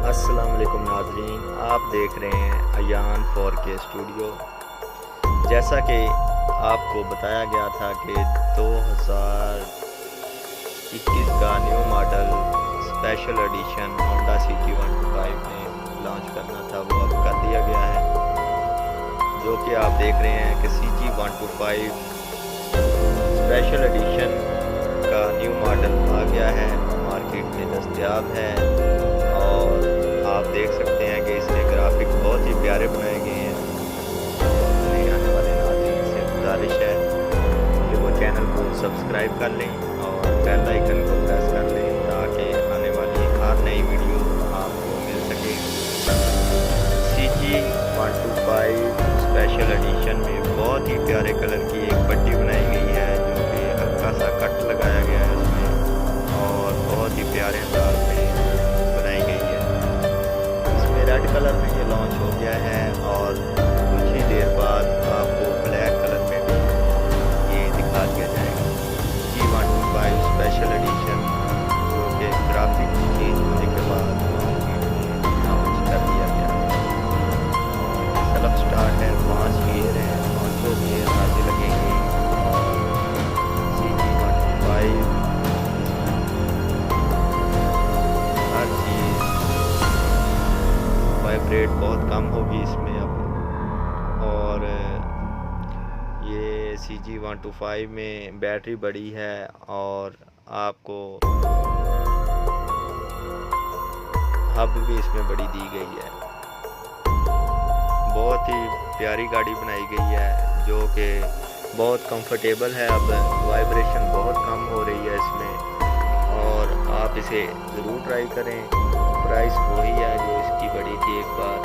अस्सलाम वालेकुम नाज़रीन, आप देख रहे हैं अयान 4K स्टूडियो। जैसा कि आपको बताया गया था कि 2021 का new model special edition Honda city 125 ने लॉन्च करना था, वो अब कर दिया गया है। जो कि आप देख रहे हैं कि CG 125 स्पेशल एडिशन का न्यू मॉडल आ गया है, मार्केट में दस्तयाब है। और आप देख सकते हैं कि इसके ग्राफिक बहुत ही प्यारे बनाए गए हैं। नए आने वाले नाज़रीन से गुजारिश है कि वो चैनल को सब्सक्राइब कर लें और बेल आइकन को प्रेस कर लें ताकि आने वाली हर नई वीडियो आपको मिल सके। CG 125 स्पेशल एडिशन में बहुत ही प्यारे कलर की एक पट्टी बनाई गई है, जो कि हल्का सा कट लगाया गया है उसमें और बहुत ही प्यारे अंदाज में बनाई गई है। इसमें रेड कलर में ये लॉन्च हो गया है और कुछ ही देर बाद आपको ब्लैक कलर में भी ये दिखा दिया जाएगा। CG 125 स्पेशल एडिशन, जो कि ग्राफिक चेंज होने के बाद लॉन्च कर दिया गया। सेल्फ स्टार्ट है, 5 गियर हैं, 500 गियर आगे लगेंगे और CG 125 हर चीज़ वाइब्रेट बहुत कम होगी इसमें अब। और ये CG 125 में बैटरी बड़ी है और आपको हब भी इसमें बड़ी दी गई है। बहुत ही प्यारी गाड़ी बनाई गई है, जो कि बहुत कंफर्टेबल है। अब वाइब्रेशन बहुत कम हो रही है इसमें और आप इसे ज़रूर ट्राई करें। प्राइस वही है जो इसकी बड़ी थी एक बार,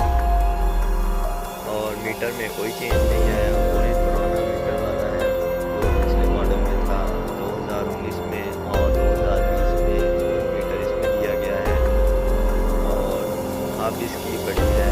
और मीटर में कोई चेंज नहीं है, वही पुराना मीटर वाला है जो पिछले मॉडल में था 2019 में और 2020 में जो मीटर इसमें दिया गया है। और अब इसकी बड़ी है